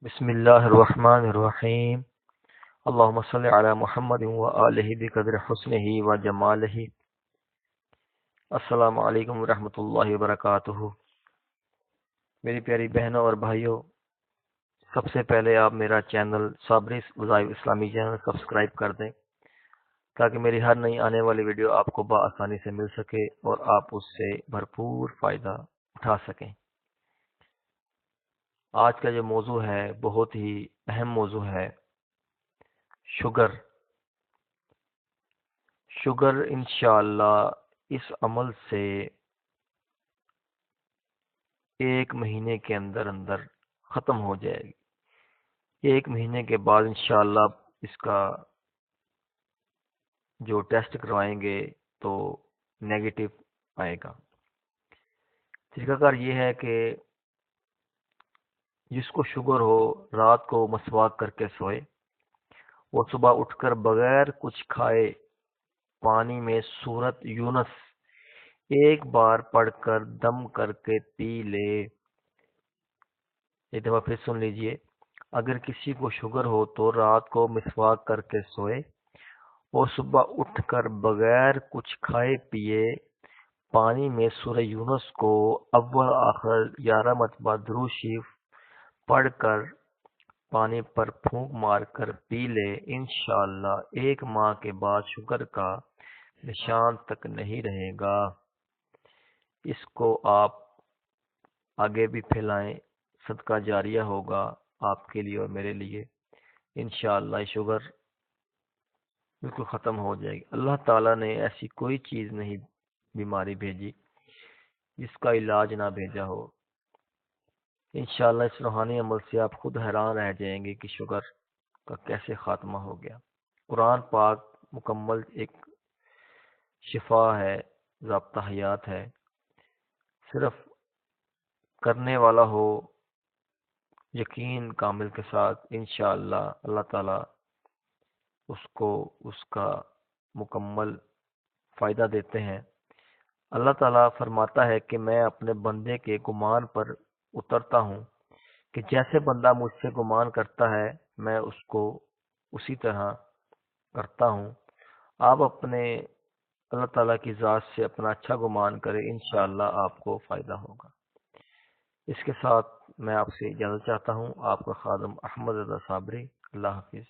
بسم اللہ الرحمن الرحیم اللہم صلی علی محمد و آلہ بقدر حسنہ و جمالہ۔ السلام علیکم ورحمۃ اللہ وبرکاتہ۔ میری پیاری بہنوں اور بھائیوں، سب سے پہلے آپ میرا چینل صابری وظائف اسلامی چینل سبسکرائب کر دیں تاکہ میری ہر نئی آنے والی ویڈیو آپ کو بآسانی سے مل سکے اور آپ اس سے بھرپور فائدہ اٹھا سکیں۔ آج کا جو موضوع ہے بہت ہی اہم موضوع ہے، شوگر۔ شوگر انشاءاللہ اس عمل سے 1 مہینے کے اندر ختم ہو جائے گی۔ 1 مہینے کے بعد انشاءاللہ اس کا جو ٹیسٹ کروائیں گے تو نیگیٹو آئے گا۔ طریقہ کار یہ ہے کہ جس کو شوگر ہو رات کو مسواک کر کے سوئے، وہ صبح اٹھ کر بغیر کچھ کھائے پانی میں سورت یونس ایک بار پڑھ کر دم کر کے پی لے۔ ایک دفعہ پھر سن لیجئے، اگر کسی کو شوگر ہو تو رات کو مسواک کر کے سوئے اور صبح اٹھ کر بغیر کچھ کھائے پیے پانی میں سورہ یونس کو اول آخر 11 مرتبہ درود شریف پڑھ کر پانی پر پھونک مار کر پی لے، انشاءاللہ 1 ماہ کے بعد شوگر کا نشان تک نہیں رہے گا۔ اس کو آپ آگے بھی پھیلائیں، صدقہ جاریہ ہوگا آپ کے لیے اور میرے لیے۔ انشاءاللہ شوگر بالکل ختم ہو جائے گی۔ اللہ تعالیٰ نے ایسی کوئی چیز نہیں بیماری بھیجی جس کا علاج نہ بھیجا ہو۔ انشاءاللہ اس روحانی عمل سے آپ خود حیران رہ جائیں گے کہ شوگر کا کیسے خاتمہ ہو گیا۔ قرآن پاک مکمل ایک شفا ہے، ضابطہ حیات ہے، صرف کرنے والا ہو یقین کامل کے ساتھ، انشاءاللہ اللہ تعالیٰ اس کو اس کا مکمل فائدہ دیتے ہیں۔ اللہ تعالیٰ فرماتا ہے کہ میں اپنے بندے کے گمان پر اترتا ہوں کہ جیسے بندہ مجھ سے گمان کرتا ہے میں اس کو اسی طرح کرتا ہوں۔ آپ اپنے اللہ تعالیٰ کی ذات سے اپنا اچھا گمان کریں، انشاءاللہ آپ کو فائدہ ہوگا۔ اس کے ساتھ میں آپ سے اجازت چاہتا ہوں، آپ کا خادم احمد رضا صابری۔ اللہ حافظ۔